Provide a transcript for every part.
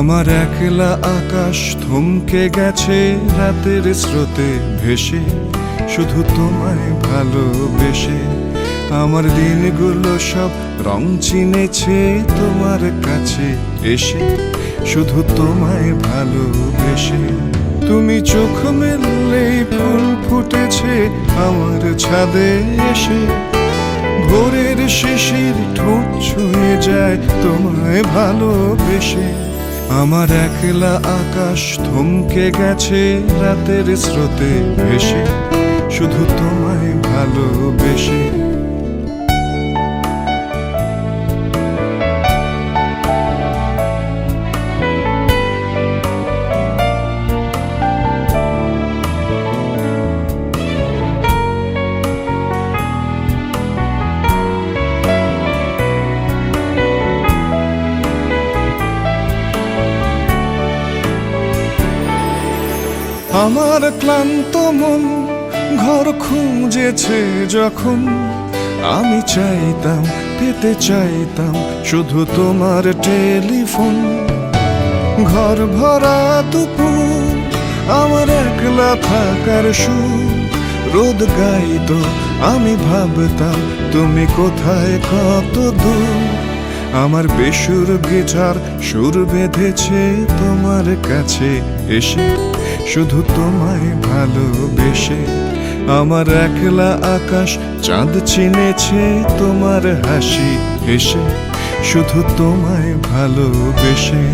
আমার একলা আকাশ থমকে গেছে রাতের স্রোতে ভেসে, শুধু তোমায় ভালোবেসে। আমার দিনগুলো সব রং চিনেছে তোমার কাছে এসে, শুধু তোমায় ভালোবেসে। তুমি চোখ মেললেই ফুল ফুটেছে আমার ছাদে এসে, ভোরের শিশির ঠোঁট ছুঁয়ে যায় তোমায় ভালোবেসে। আমার একলা আকাশ থমকে গেছে রাতের স্রোতে ভেসে, শুধু তোমায় ভালোবেসে। আমার ক্লান্ত মন ঘর খুঁজেছে যখন, আমি চাইতাম পেতে চাইতাম শুধু তোমার টেলিফোন। ঘর ভরা দুপুর আমার একলা থাকার সুর, রোদ গাইতো আমি ভাবতাম তুমি কোথায় কত দূর। আমার বেসুর গিটার সুর বেঁধেছে তোমার কাছে এসে, শুধু তোমায় ভালোবেসে। আমার একলা আকাশ চাঁদ চিনেছে তোমার হাসি এসে, শুধু তোমায় ভালোবেসে।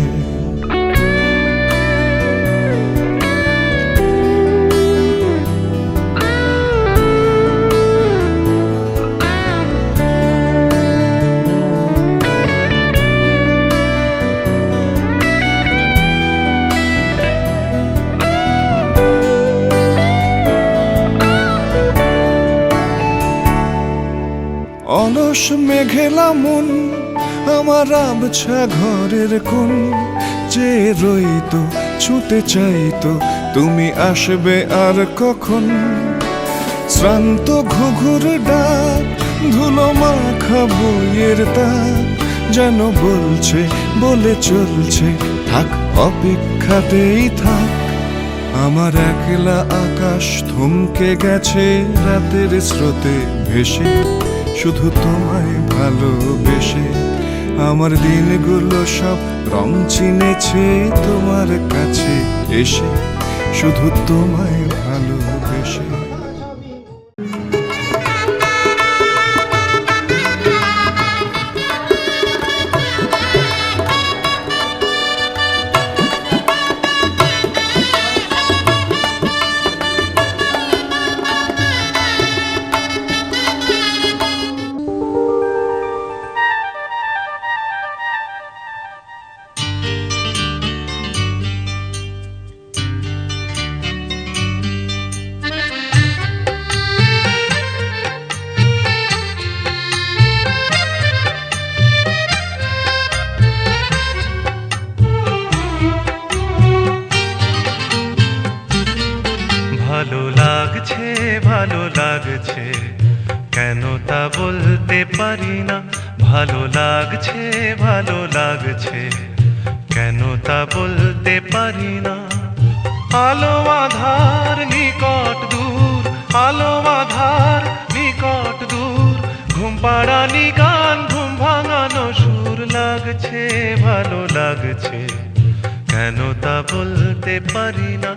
অলস মেঘেলা মন আমার আবছা ঘরের কোণ, যে রইতো ছুটে চাইতো তুমি আসবে আর কখন। শ্রান্ত ঘুঘুর ডাক ধুলো মাখা বইয়ের তাক, যেন বলছে বলে চলছে থাক অপেক্ষাতেই থাক। আমার একলা আকাশ থমকে গেছে রাতের স্রোতে ভেসে, শুধু তোমায় ভালোবেসে। আমার দিনগুলো সব রং চিনেছে তোমার কাছে এসে, শুধু তোমায় ভালোবেসে। ভালো লাগছে ভালো লাগছে কেন তা বলতে পারি না। ভালো লাগছে ভালো লাগছে কেন তা বলতে পারি না। আলো আধার নিকট দূর, আলো আধার নিকট দূর, ঘুম পাড়ানি গান ঘুম ভাঙানো সুর। লাগছে ভালো লাগছে কেন তা বলতে পারি না।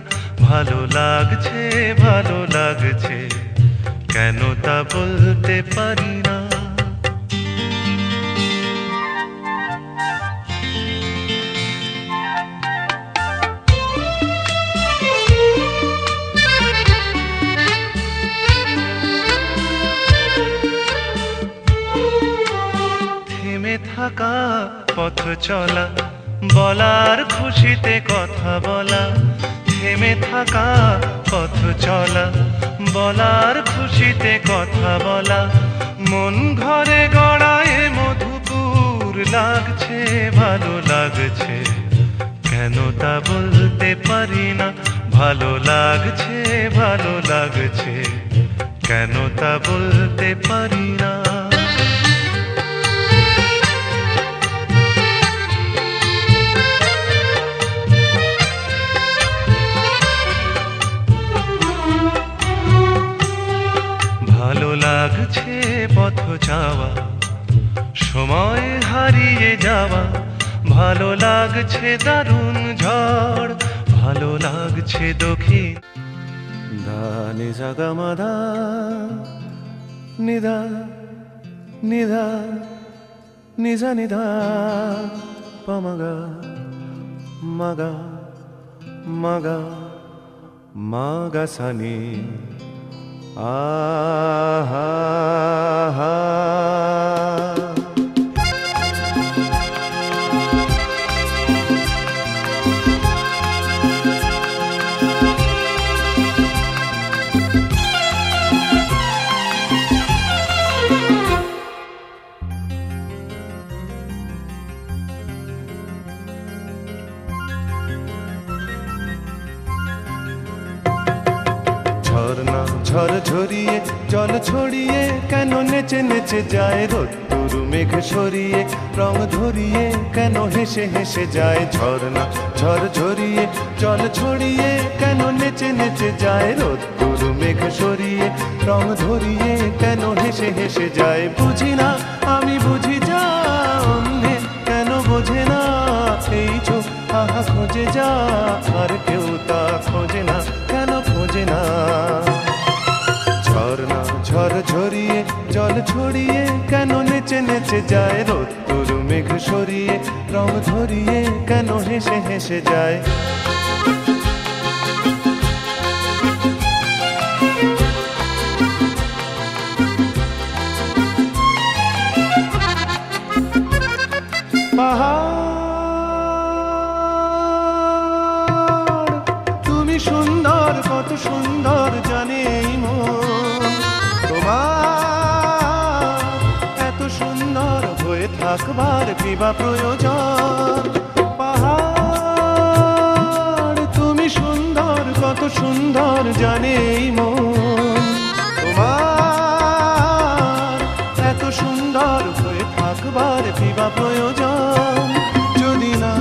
ভালো লাগছে ভালো লাগছে কেন তা বলতে পারি না। থেমে থাকা পথ চলা, বলার খুশিতে কথা বলা। থেমে থাকা পথ চলা, বলার খুশিতে কথা বলা। মন ঘরে গড়ায় মধুপুর। লাগছে ভালো লাগছে কেন তা বলতে পারি না। ভালো লাগছে ভালো লাগছে কেন তা বলতে পারি না। লাগছে পথ চাওয়া, সময় হারিয়ে যাওয়া, ভালো লাগছে দারুণ ঝড়, ভালো লাগছে দক্ষিণ। দা নি সা গা মা ধা নিধা নিধা নিজা নিধা পমগা মগা মগা মগা সানি আহা হা। ঝর্ণা ঝড় ঝরিয়ে জল ছড়িয়ে কেন নেচে নেচে যায় রোদ্দুর মেঘ সরিয়ে রং ধরিয়ে কেন হেসে হেসে যায়। ঝর্ণা ঝড় ঝরিয়ে জল ছড়িয়ে কেন নেচে নেচে যায় রোদ্দুর মেঘ সরিয়ে রং ধরিয়ে কেন হেসে হেসে যায়। বুঝি না আমি বুঝি যা অন্যে কেন বোঝে না, এই চোখ আহা খোঁজে যা আর কেউ তা খোঁজে না, কেন খোঁজে না। ঝর্ণা ঝড় ঝরিয়ে জল ছড়িয়ে কেন নেচে নেচে যায় রোদ্দুর মেঘ সরিয়ে রং ধরিয়ে কেন হেসে হেসে যায়। পাহাড় তুমি সুন্দর, কত সুন্দর জানে এই মন, তোমার এত সুন্দর হয়ে থাকবার কিবা প্রয়োজন। পাহাড় তুমি সুন্দর, কত সুন্দর জানে এই মন, তোমার এত সুন্দর হয়ে থাকবার কিবা প্রয়োজন। যদি না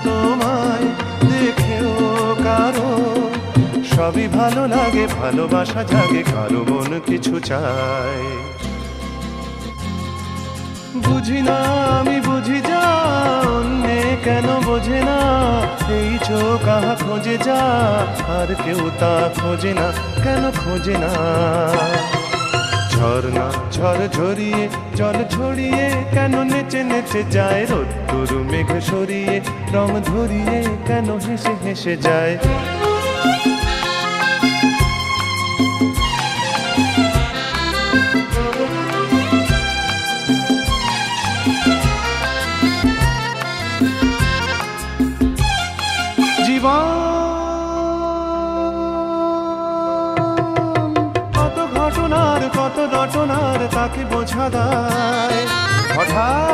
তোমায় দেখেও কারো সবই ভালো লাগে, ভালোবাসা জাগে, কারো মন কিছু চায়। বুঝি না আমি বুঝি যা অন্যে কেন বোঝে না, এই চোখ আহা খোঁজে যা আর কেউ তা খোঁজে না, কেন খোঁজে না। ঝর্ণা ঝড় ঝরিয়ে জল ছড়িয়ে কেন নেচে নেচে যায় রোদ্দুর মেঘ সরিয়ে রং ধরিয়ে কেন হেসে হেসে যায়। জীবন কত ঘটনার কত রটনার তাকে বোঝা দেয় হঠাৎ।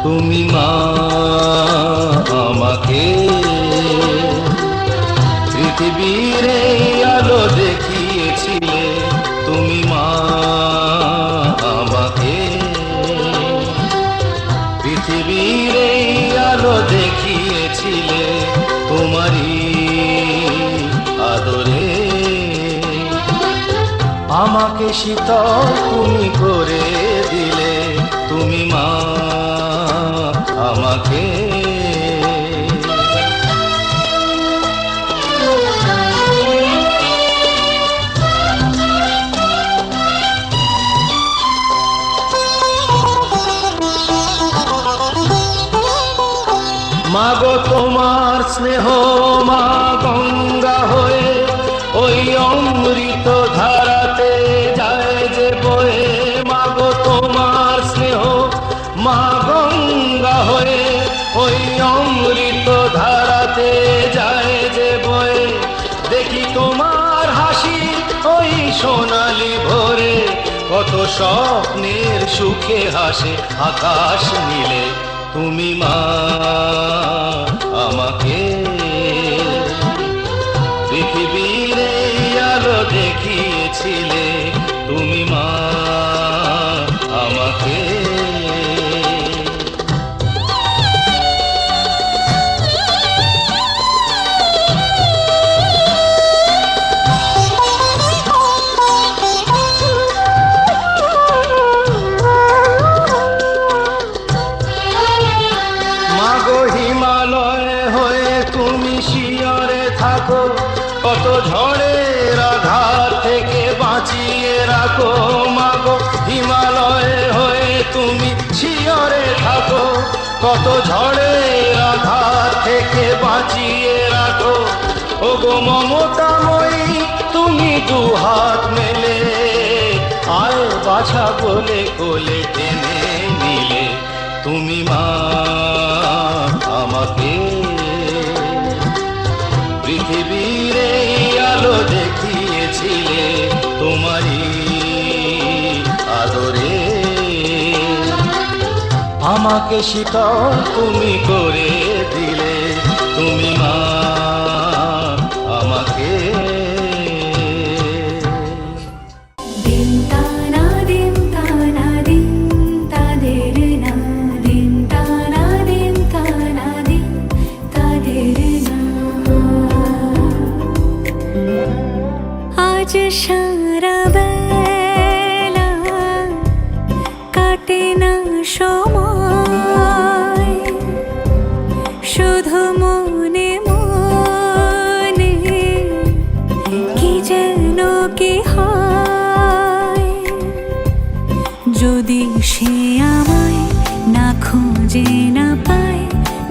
তুমি মা আমাকে পৃথিবীর এই আলো দেখিয়েছিলে, তুমি মা আমাকে পৃথিবীর এই আলো দেখিয়েছিলে, তোমারই আদরে আমাকে শীতল তুমি করে দিলে। তুমি মা আমাকে। মাগো তোমার স্নেহ মা গঙ্গা হয়ে ওই অমৃত ধারাতে যায় যে বয়ে। মাগো তোমার স্নেহ মা গঙ্গা হয়ে ওই অমৃত ধারাতে যায় যে বয়ে। দেখি তোমার হাসি ওই সোনালি ভোরে, কত স্বপ্নের সুখে হাসে আকাশ নীলে। তুমি মা আমাকে। পৃথিবীর এই আলো দেখিয়েছিলে, তুমি মা আমাকে। কত ঝড়ের আঘাত থেকে বাঁচিয়ে রাখো। মাগো হিমালয়ে হয়ে তুমি শিয়রে থাকো, কত ঝড়ের আঘাত থেকে বাঁচিয়ে রাখো। ওগো মমতাময়ী তুমি দুহাত মেলে, আয় বাছা বলে কোলে টেনে নিলে। তুমি মা আমাকে। পৃথিবীর এই আলো দেখিয়েছিলে, তোমারই আদরে আমাকে শীতল তুমি করে দিলে। তুমি মা আমাকে। সারা বেলা কাটে না সময়, শুধু মনে মনে কি যেন কি হয়। যদি সে আমায় না খুঁজে না পায়,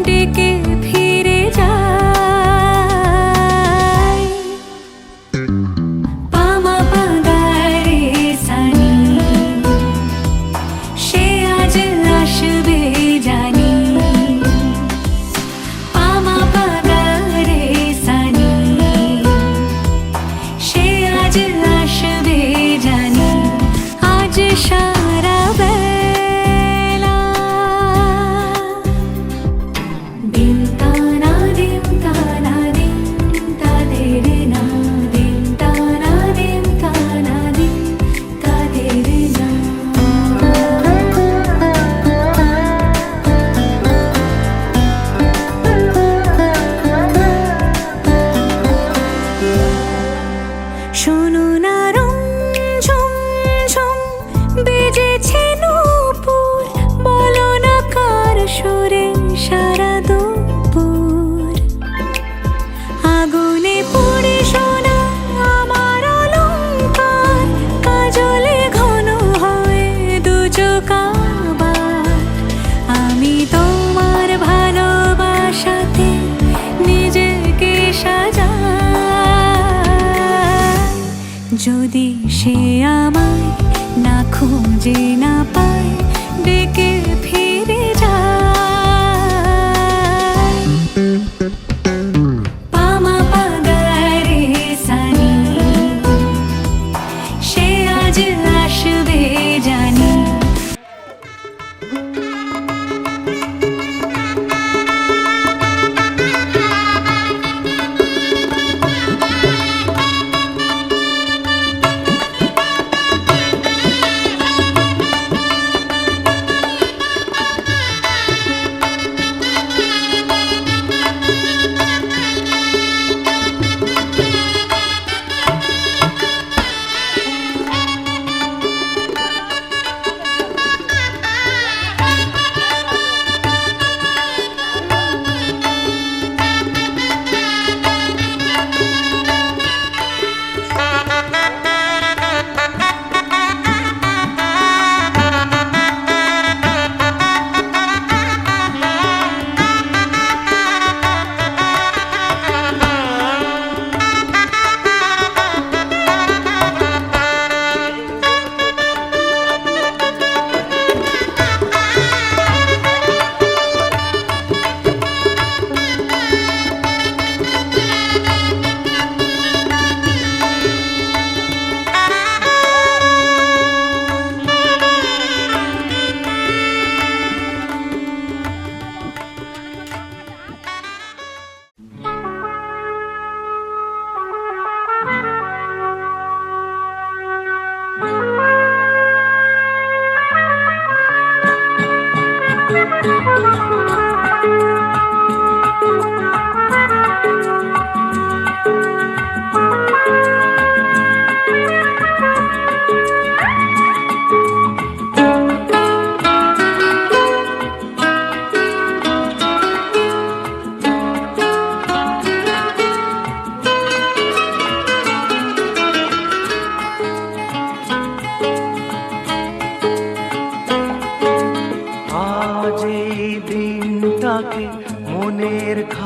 ডেকে ফিরে যায়। যদি সে আমায় না খুঁজে না পায়, ডেকে ফিরে যায়। পামা পাগারে সানি, সে আজ আসবে জানি।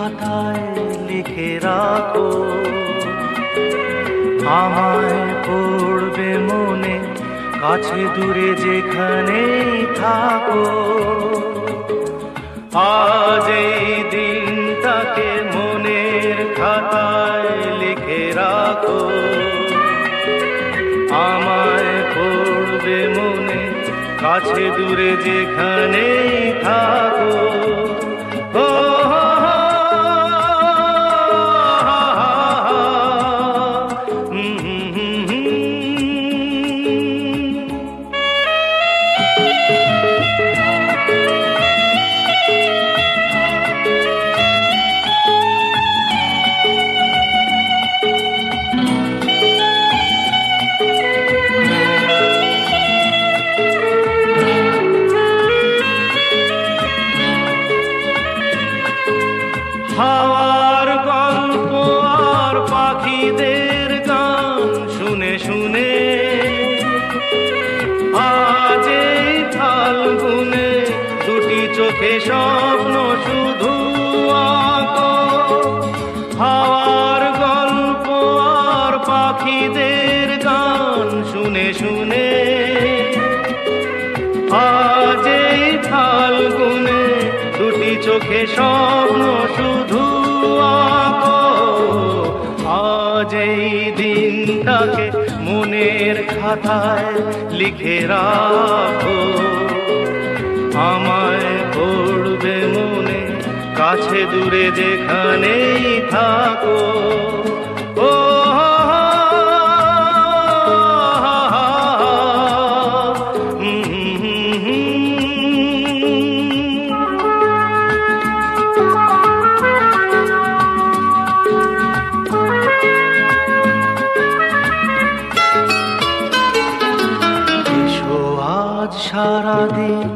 খাতায় লিখে রাখো, আমায় পড়বে মনে, কাছে দূরে যেখানেই থাকো। আজ এই দিনটাকে মনের খাতায় লিখে রাখো, আমায় পড়বে মনে, কাছে দূরে যেখানেই থাকো। ও হাওয়ার গল্প আর পাখিদের গান শুনে শুনে আজ এই ফাল্গুনে দুটি চোখে স্বপ্ন শুধু আঁকো। হাওয়ার গল্প আর পাখিদের গান শুনে শুনে আজ এই ফাল্গুনে দুটি চোখে স্বপ্ন শুধু আঁকো। আজ এই দিনটাকে মনের খাতায় লিখে রাখো, আমায় পড়বে মনে, কাছে দূরে যেখানেই থাকো। ও সারাদিন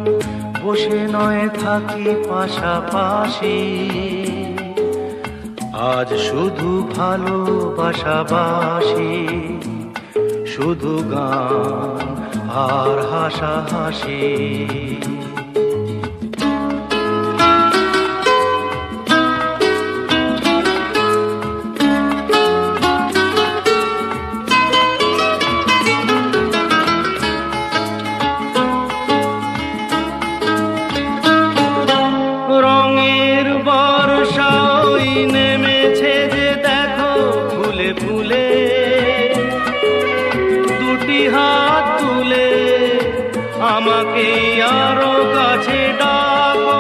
বসে নয় থাকি পাশাপাশি, আজ শুধু ভালোবাসাবাসি, শুধু গান আর হাসাহাসি। রঙের বর্ষা ওই নেমেছে যে দেখো ফুলে ফুলে, দুটি হাত তুলে আমাকে আরো কাছে ডাকো।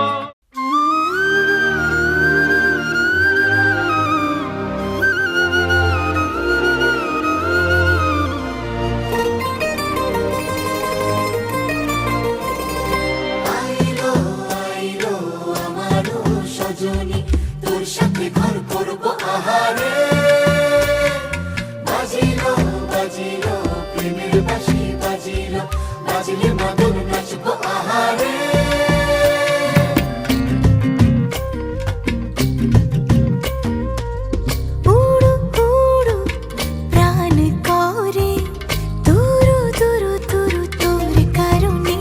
তোর সাথে ঘর করবো আহারে, বাজিলো বাজিলো প্রেমের বাঁশি, বাজিলো বাজিলে মাদল নাচবো আহারে। উড়ু উড়ু প্রাণ করে তুরু তুরু তুরু তোর কারণে,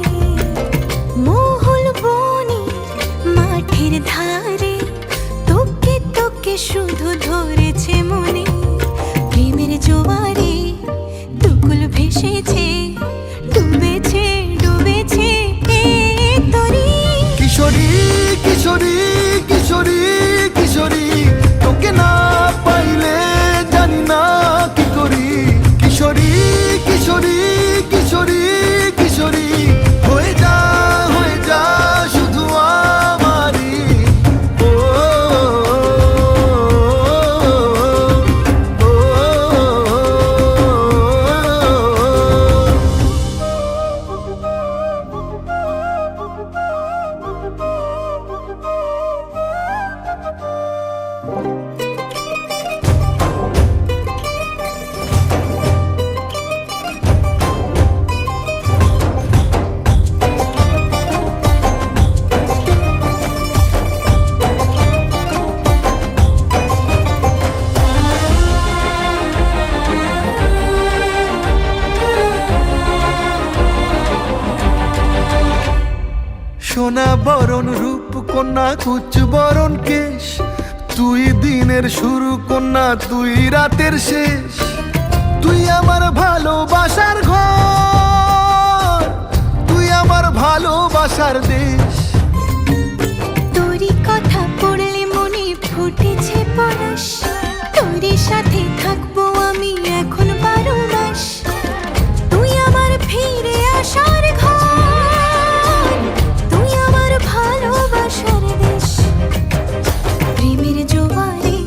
মহল বনে মাঠের ধারে তোকে তোকে শুধু ধরেছে মনে। প্রেমের জোয়ারে দুকুল ভেসেছে, ডুবেছে ডুবেছে এই তরি। কিশোরী কিশোরী কিশোরী কিশোরী, তোকে না পাইলে জানি না কি করি। কিশোরী কিশোরী কিশোরী কিশোরী, হয়ে যা শুধু আমারই। ও সোনা বরণ রূপ কন্যা কুচ বরণ কেশ, তুই দিনের শুরু কন্যা, তুই রাতের শেষ, তুই আমার ভালোবাসার ঘর, তুই আমার ভালোবাসার দেশ। তোরই কথা পড়লে মনে ফুটেছে পরশ, তোরই সাথে থাকবো আমি এখন 12 মাস। তুই আমার ফিরে আসার ঘর, তুই আমার ভালোবাসার দেশ। প্রেমের জোয়ারে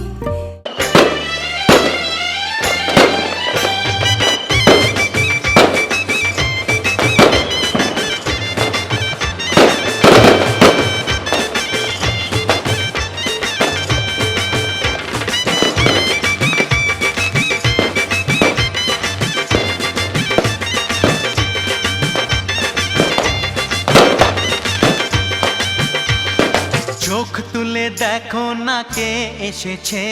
চোখ তুলে দেখো না কে এসেছে,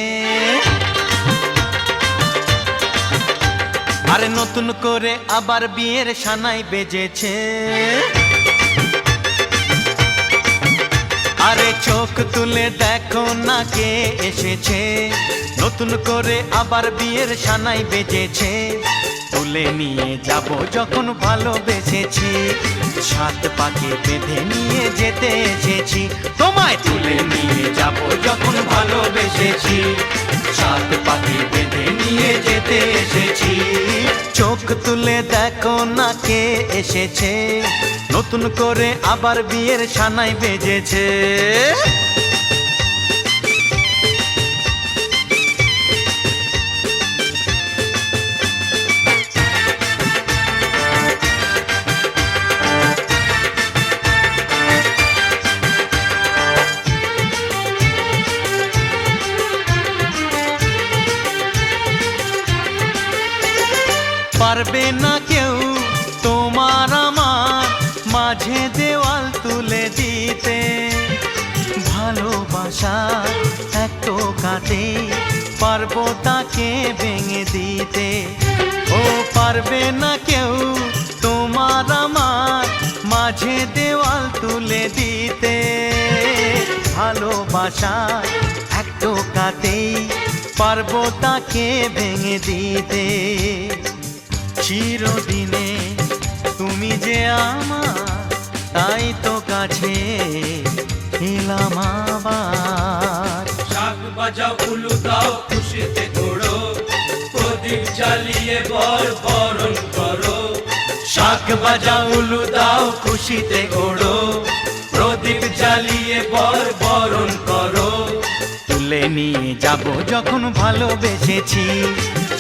আরে নতুন করে আবার বিয়ের সানাই বেজেছে। আরে চোখ তুলে দেখো না কে এসেছে, নতুন করে আবার বিয়ের সানাই বেজেছে। তুলে নিয়ে যাব যখন ভালোবেসেছি, সাত পাকে বেঁধে নিয়ে যেতে এসেছি। তোমায় তুলে নিয়ে যাব যখন ভালোবেসেছি, সাত পাকে বেঁধে নিয়ে যেতে এসেছি। চোখ তুলে দেখো না কে এসেছে, নতুন করে আবার বিয়ের সানাই বেজেছে। পারবে না কেউ তোমার আমার মাঝে দেওয়াল তুলে দিতে, ভালোবাসা এক টোকাতে পারবো তাকে ভেঙে দিতে। ও পারবে না কেউ তোমার আমার মাঝে দেওয়াল তুলে দিতে, ভালোবাসা এক টোকাতেই পারবো তাকে ভেঙে দিতে। চিরদিনে তুমি যে আমার, তাই তো কাছে এলাম আবার। শাক বাজাও উলু দাও খুশিতে ঘোড়ো, প্রদীপ জ্বালিয়ে বর বরণ করো। শাক বাজাও উলু দাও খুশিতে ওড়ো, প্রদীপ জ্বালিয়ে বর বরণ করো। তুলে নিয়ে যাব যখন ভালোবেসেছি,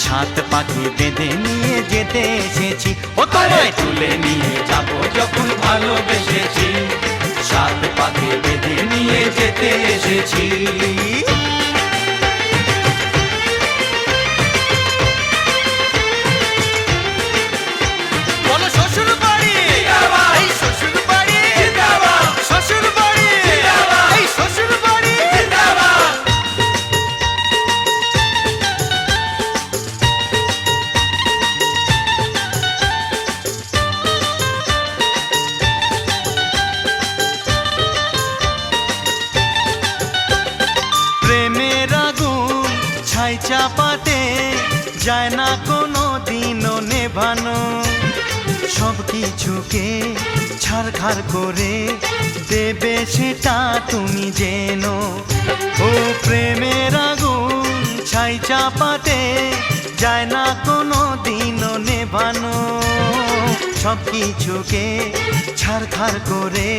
সাত পাখি বেঁধে নিয়ে যেতে এসেছি। ও তোমায় তুলে নিয়ে যাব যখন ভালোবেসেছি, সাত পাকে বেঁধে নিয়ে যেতে এসেছি। বলো শ্বশুর বাড়ি, এই শ্বশুর বাড়ি, শ্বশুর বাড়ি, এই শ্বশুর বাড়ি। প্রেমের আগুন ছাই চাপাতে যায় না কোনো দিনও নেভানো, সব কিছুকে ছারখার করে দেবে সেটা তুমি জেনো। ও প্রেমের আগুন ছাই চাপাতে যায় না কোনো দিনও নেভানো, সব কিছুকে ছারখার করে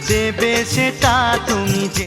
দেবে সেটা তুমি যে।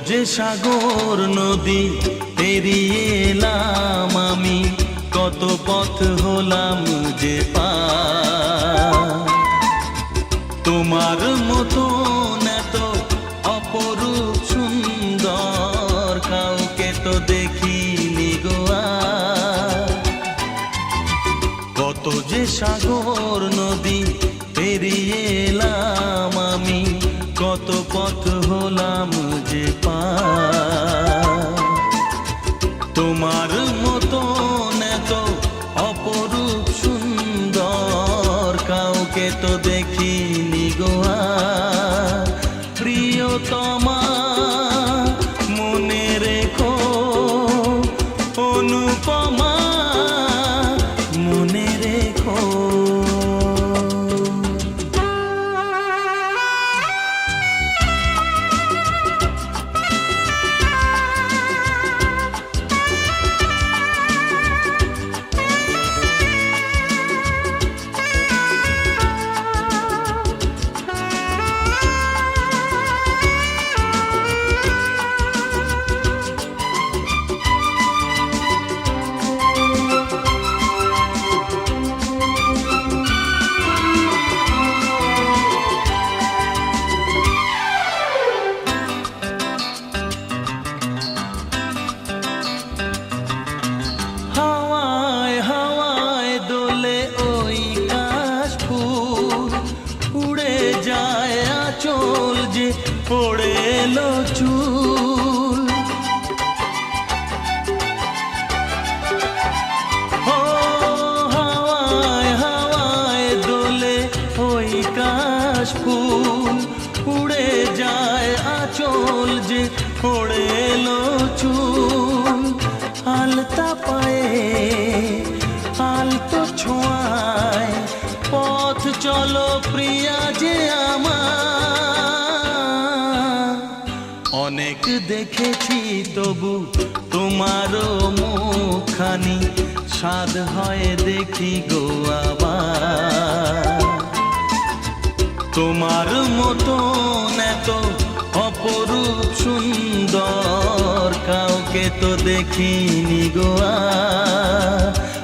যে সাগর নদী পেরিয়ে এলাম আমি, কত পথ হলাম যে পার। তোমার মতো এত অপরূপ সুন্দর কাউকে তো দেখিনি গো আর। কত যে সাগর নদী পেরিয়ে এলাম আমি, কত পথ হলাম যে পার। তোমার মতো এত অপরূপ সুন্দর কাউকে তো দেখিনি গো আর। প্রিয়তমা মনে রেখো, অনুপমা মনে রেখো। হাওয়ায় হাওয়ায় দোলে ওই কাশফুল, উড়ে যায় আঁচল যে পড়ে এলো চুল। ও হাওয়ায় হাওয়ায় দোলে ওই কাশফুল, উড়ে যায় আঁচল যে পড়ে এলো চুল। আলতা পায়ে আলতো ছোঁয়ায় পথ চলো প্রিয়া যে আমার। অনেক দেখেছি তবু তোমারও মুখখানি, স্বাদ হয় দেখি গো আবার। তোমার মতো এত অপরূপ সুন্দর কাউকে তো দেখিনি গো আর।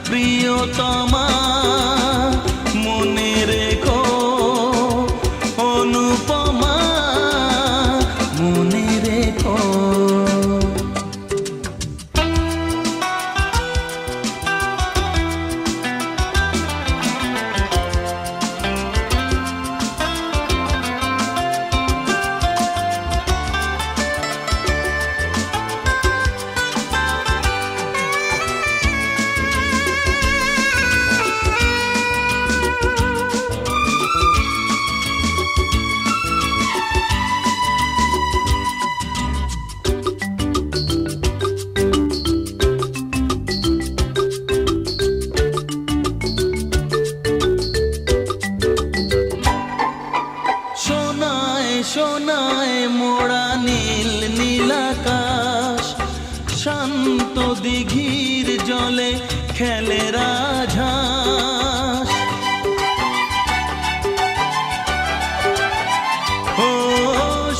প্রিয়তমা মনে রেখো, অনুপমা মনে রেখো। সোনায় মোড়া নীল নীলাকাশ, শান্ত দিঘির জলে খেলে রাজহাঁস। ও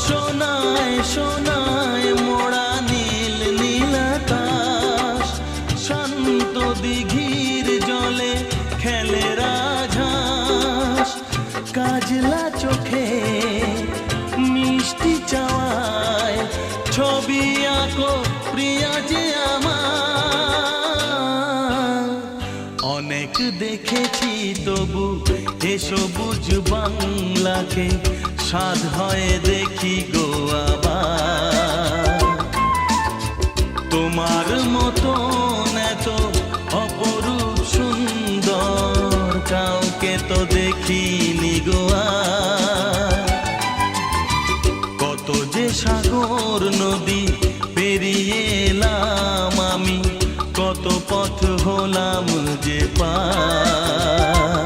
সোনায় সোনায় মোড়া নীল নীলাকাশ, শান্ত দিঘির জলে খেলে রাজহাঁস। কাজলা চোখে মিষ্টি চাওয়ায় ছবি আঁকো প্রিয়া যে আমার। অনেক দেখেছি তবু এ সবুজ বাংলাকে, স্বাদ হয় দেখি গো আবার। তোমার মতো এত অপরূপ সুন্দর কাউকে তো দেখিনি গো আর। কত যে সাগর নদী পেরিয়ে এলাম আমি, কত পথ হলাম যে পার।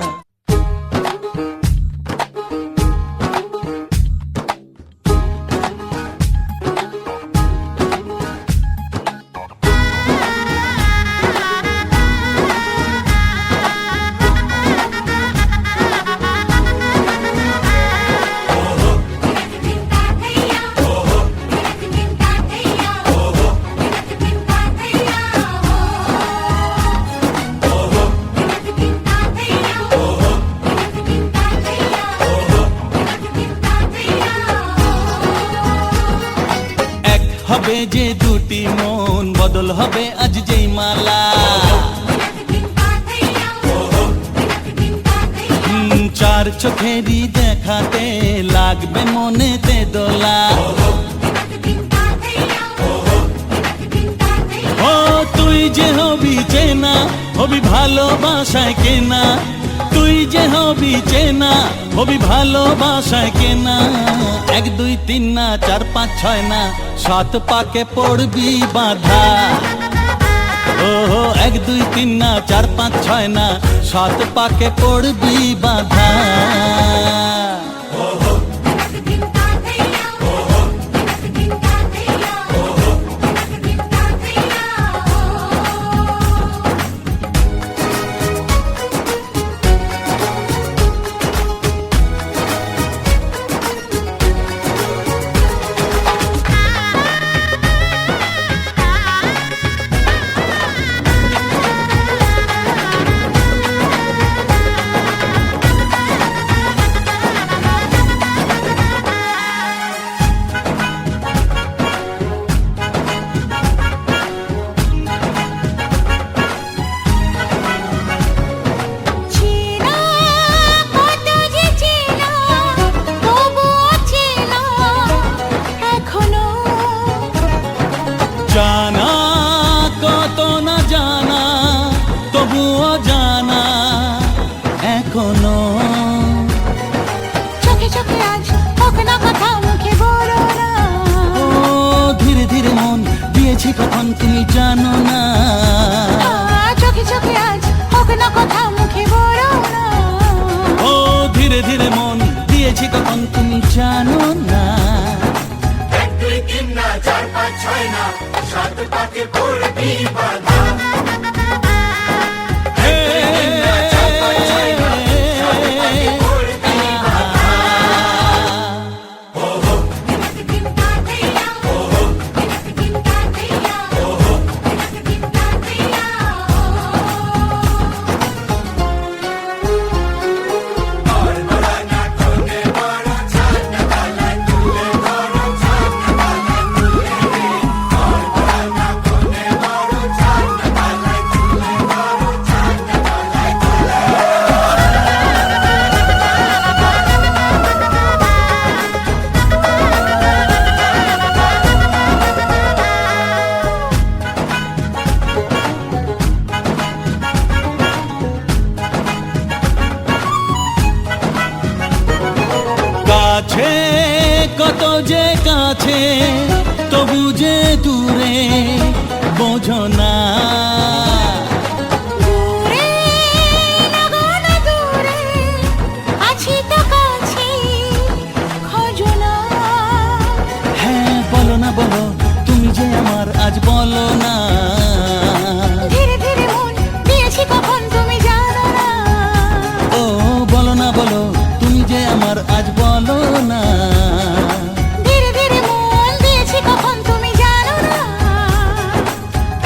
হবে যে দুটি মন, বদল হবে আজ যেই মালা। চার চোখেরই দেখাতে লাগবে মনেতে দোলা। ও তুই যে হবি চেনা, হবি ভালোবাসায় কেনা। তুই যে হবি চেনা, হবি ভালোবাসায় কেনা। 1 2 3 না 4 5 6 না 7 পাকে পড়বি বাঁধা। ও 1 2 3 না 4 5 6 না 7 পাকে পড়বি বাঁধা। জানা কত না জানা, তবুও জানা এখনো। চোখে চোখে আজ হোক না কথা মুখে বলো না। ও ধীরে ধীরে মন দিয়েছি কখন তুমি জানো না। চোখে চোখে আজ হোক না কথা মুখে বলো না। ও ধীরে ধীরে মন দিয়েছি কখন তুমি জানো না। 1 2 3 না 4 5 6 না 7 পাকে পড়বি বাঁধা। কাছে কত যে কাছে, তবু যে দূরে বোঝো না। দূরে লাগো না দূরে, আছি তো কাছে খোঁজো না। হ্যাঁ বলো না বলো, তুমি যে আমার আজ বলো না। ধীরে ধীরে মন দিয়েছি কখন তুমি জানো না। ও বলো না বলো, তুমি যে আমার আজ বলো না। ধীরে ধীরে মন দিয়েছি কখন তুমি জানো না।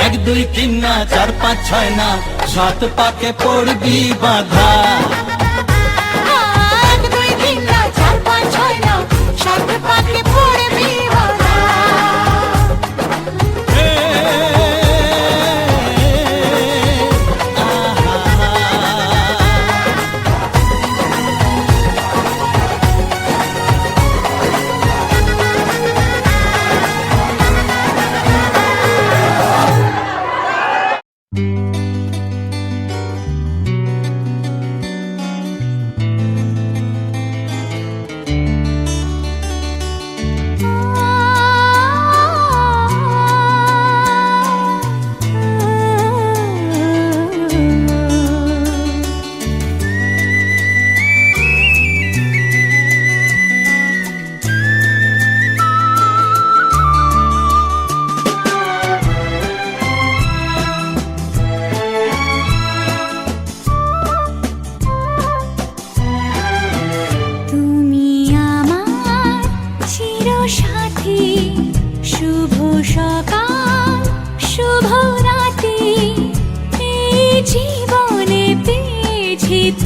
1 2 3 না 4 5 6 না 7 পাকে পড়বি বাঁধা। 1 2 3 না 4 5 6 না 7 পাকে পড়বি বাঁধা।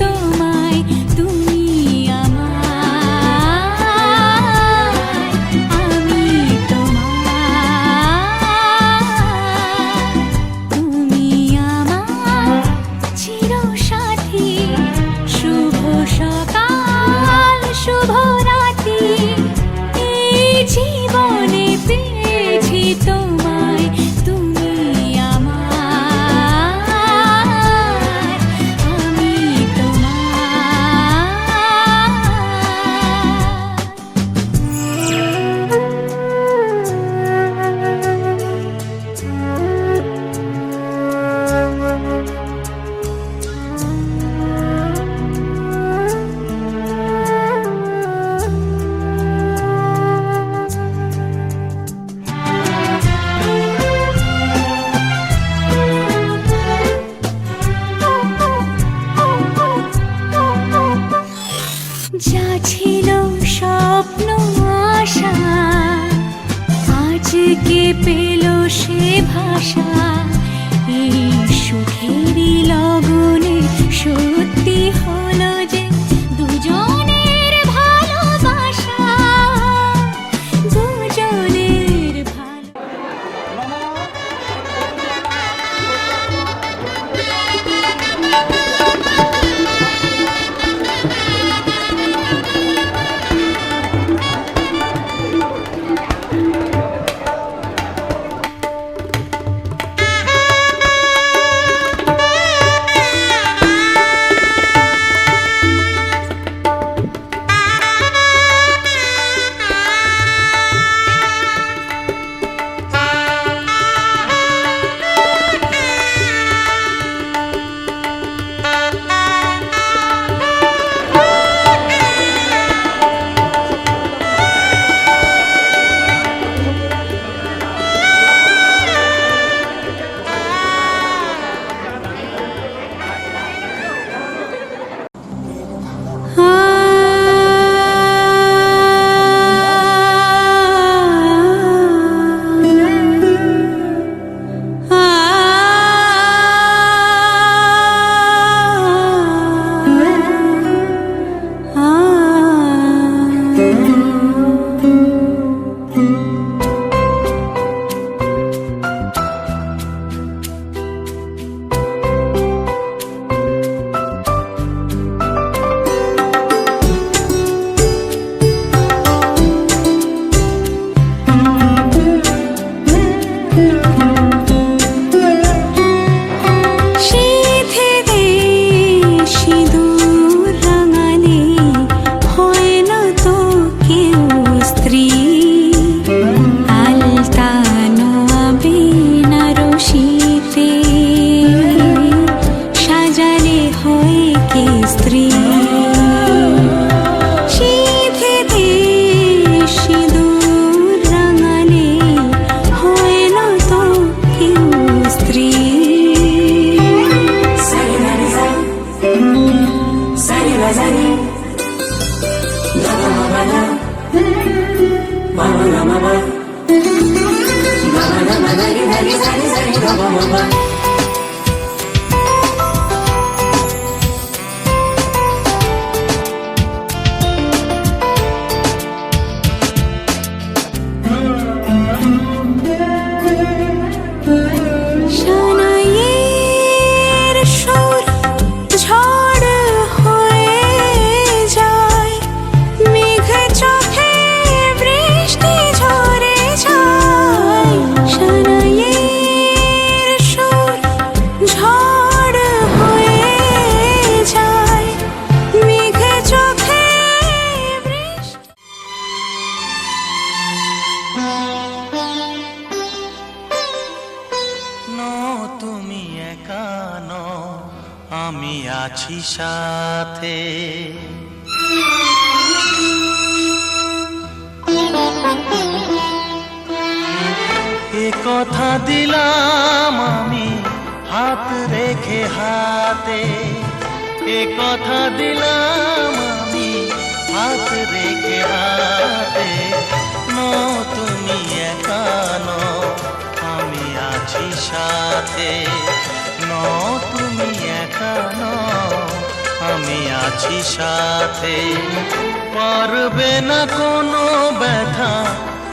তোমায় তুমি আমায় আমি তোমায় যা ছিল স্বপ্ন আশা আজকে পেল সে ভাষা, এই সুখেরই লগনে সত্যি হলো যে দুজনের ভালোবাসা, দুজনের ভালো। আমি আছি সাথে। এ কথা দিলাম আমি হাত রেখে হাতে, এ কথা দিলাম আমি হাত রেখে হাতে। নো তুমি একা নও, আমি আছি সাথে। নো তুমি একা নও, আমি আছি সাথে। পারবে না কোনো ব্যথা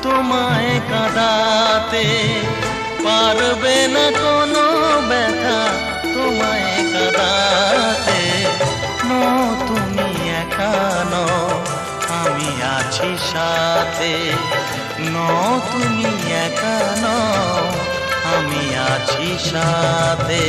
তোমায় কাঁদাতে, পারবে না কোনো ব্যথা তোমায় কাঁদাতে। নো তুমি একা নও, আমি আছি সাথে। নো তুমি একা নও, আমি আছি সাথে।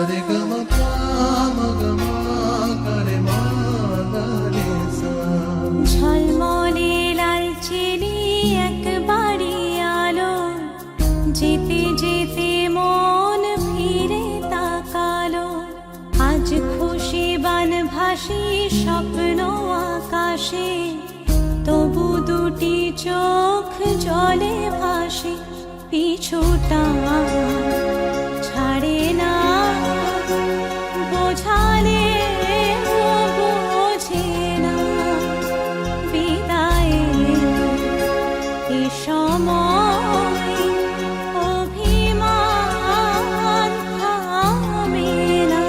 রে গ ম প ম গ ম গ রে মা গ রে সা। ঝলমলে লাল চিনি এক বাড়ি আলো, যেতে যেতে মন ফিরে তাকালো। আজ খুশি বানভাসি স্বপ্ন আকাশে, তবু দুটি চোখ জলে ভাসে। পিছুটা ছাড়ে না, বোঝালে বোঝে না। বিদায়ের এ সময় অভিমান থামে না।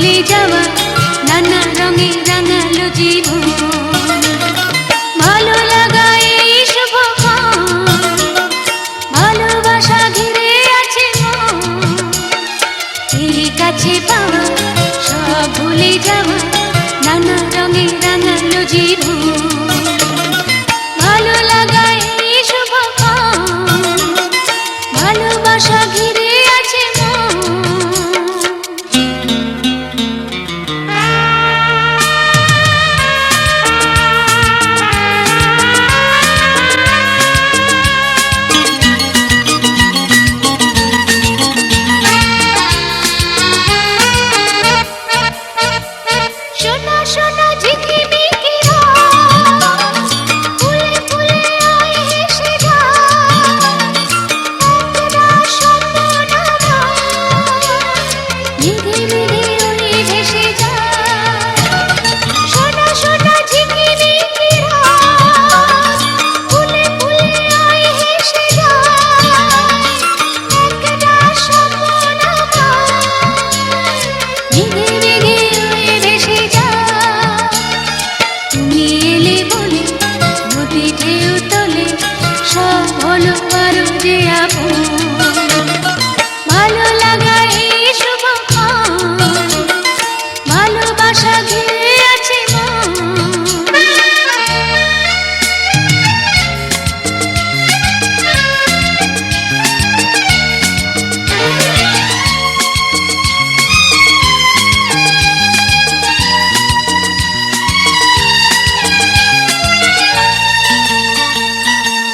ভুলে যাওয়া নানা রঙে রাঙালো জীবন ভালো লাগা এই শুভক্ষণ ভালোবাসা ঘিরে আছে মন এই কাছে পাওয়া সব ভুলে যাওয়া নানা রঙে রাঙালো জীবন ভালো লাগা এই শুভক্ষণ ভালোবাসা ঘিরে আছে মন শোনা শোনা ঝিকিমিকি রাত ফুলে ফুলে আয় হেসে যায় একরা স্বপ্ন মেঘে মেঘে ওই ভেসে যায় শোনা শোনা ঝিকিমিকি রাত ফুলে ফুলে আয় হেসে যায় একরা স্বপ্ন মেঘে মেঘে ওই ভেসে যায় তুমি এলে বলে নদী ঢেউ তোলে সব হলো আরো যে আপন ভালো লাগা এই শুভক্ষণ ভালোবাসা ঘিরে আছে মন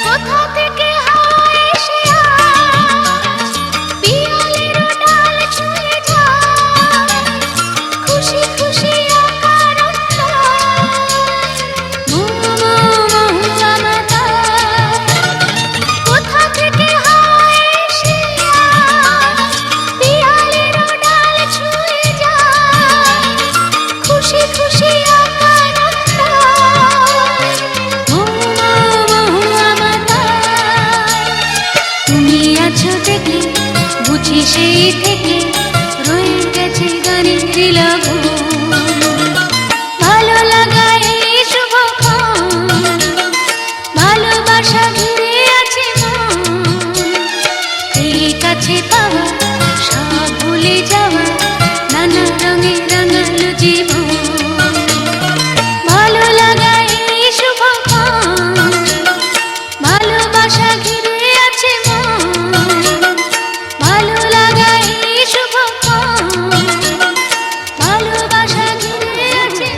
কোথা থেকে হাওয়া এসে আজ পিয়ালের ডাল ছুঁয়ে যায় খুশি খুশি অকারণ কোথা থেকে হাওয়া এসে আজ পিয়ালের ডাল ছুঁয়ে যায় খুশি খুশি অকারণ তুমি আছো দেখে বুঝি সেই থেকে রয়ে গেছে গানের লীলাভূম ভালো লাগা এই শুভক্ষণ ভালোবাসা ঘিরে আছে মন এই কাছে পাওয়া সব ভুলে যাওয়া নানা রঙে রাঙালো জীবন ভালো লাগা এই শুভক্ষণ ভালোবাসা ঘিরে আছে মন ভালো লাগা এই শুভক্ষণ ভালোবাসা ঘিরে আছে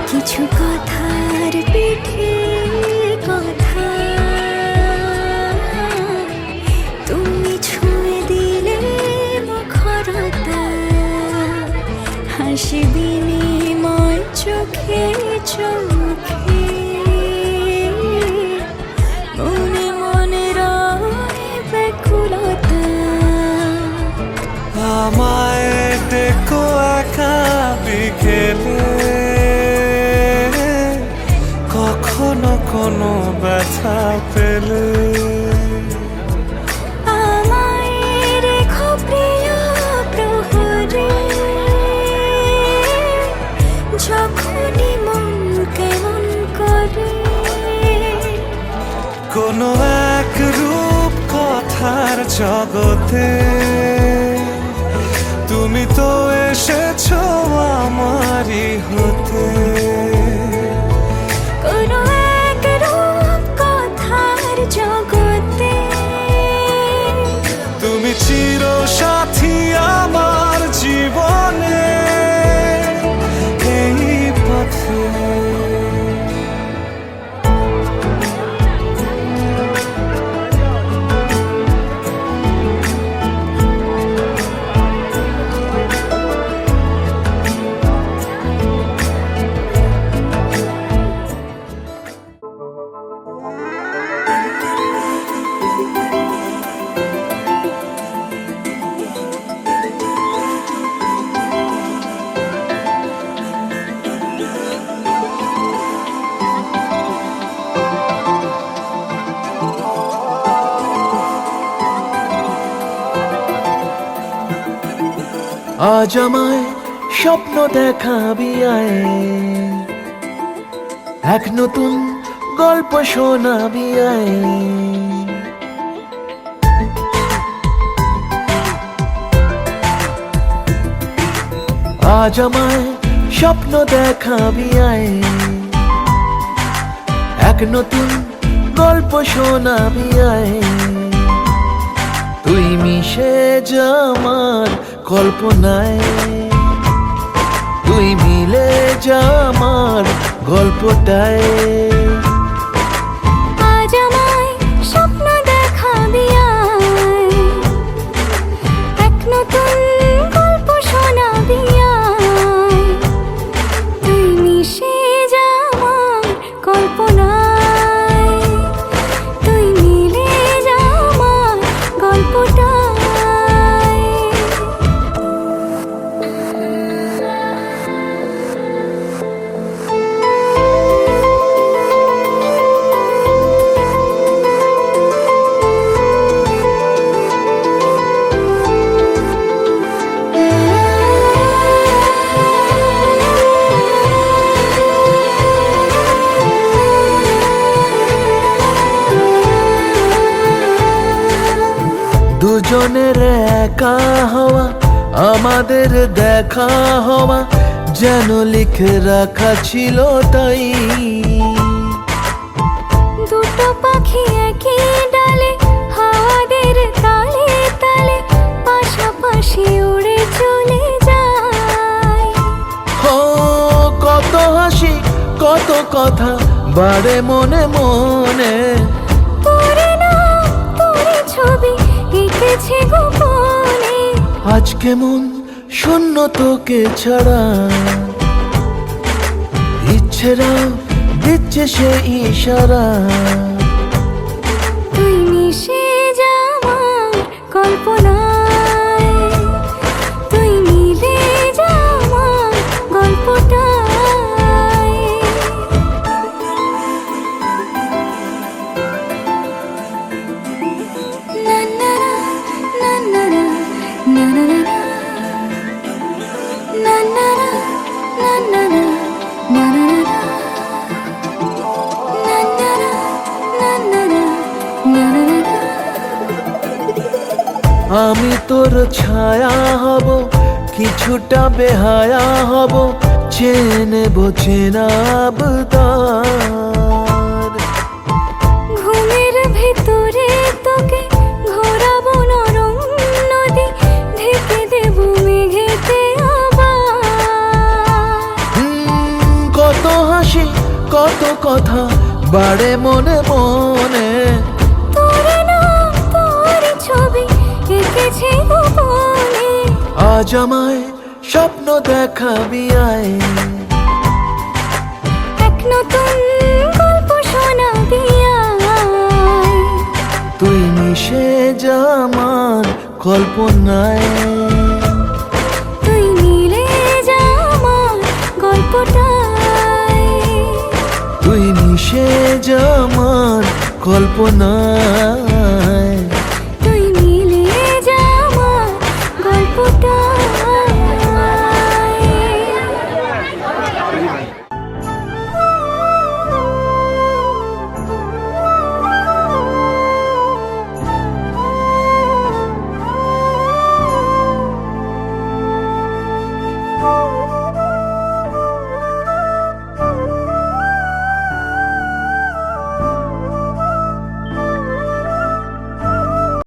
কিছু কথার পিঠে কথা তুমি ছুঁয়ে দিলে মুখরতা হাসি বিনিময় চোখে চোখে মনে মনে রয় ব্যাকুলতা আমায় দেখো একা বিকেলে কখনো কোনো ব্যথা পেলে আমায় রেখো প্রিয় প্রহরে যখনই মন কেমন করে কোনো এক রূপ কথার জগতে তুমি তো এসেছো আমারই হতে কোনো এক রূপ কথার জগতে তুমি চির সাথী আমার জীবনে এই পথে আজ আমায় স্বপ্ন দেখাবি আয়, এক নতুন গল্প শোনাবি আয়। আজ আমায় স্বপ্ন দেখাবি আয়, এক নতুন গল্প শোনাবি আয়। তুই মিশে যা আমার কল্পনায়, তুই মিলে যা আমার গল্পটায়। আজ আমায় স্বপ্ন দেখাবি আয়, এক নতুন গল্প শোনাবি আয়। তুই মিশে যা আমার কল্পনায়, তুই মিলে যা আমার গল্পটায়। দুজনের একা হওয়া, আমাদের দেখা হওয়া যেন লিখে রাখা ছিল তাই। দুটো পাখি একই ডালে, হাওয়াদের তালে তালে পাশাপাশি উড়ে চলে যায়। ও কত হাসি কত কথা বাড়ে মনে মনে, তোরে নাম তোরে ছবি এঁকেছে গোপনে। আজ কেমন শূন্য তোকে ছাড়া, ইচ্ছেরা দিচ্ছে সে ইশারা। তুই মিশে যা আমার কল্পনায়, তুই মিলে যা আমার গল্পটায়। না না না না না না না না না না না না না না না না। আমি তোর ছায়া হব, কিছুটা বেহায়া হব, চেনে নেব চেনাবদার। ঘুমের ভেতরে তোকে ঘোরাবো নরম নদী, ঢেকে দেব মেঘেতে আবার। কত হাসি কত কথা বাড়ে মনে মনে, তোরে নাম তোরে ছবি এঁকেছে গোপনে। আজ আমায় স্বপ্ন দেখাবি আয়, এক নতুন গল্প শোনাবি আয়। তুই মিশে যা আমার কল্পনায়, তুই মিলে যা আমার গল্পটায়। তুই মিশে যা আমার কল্পনায়।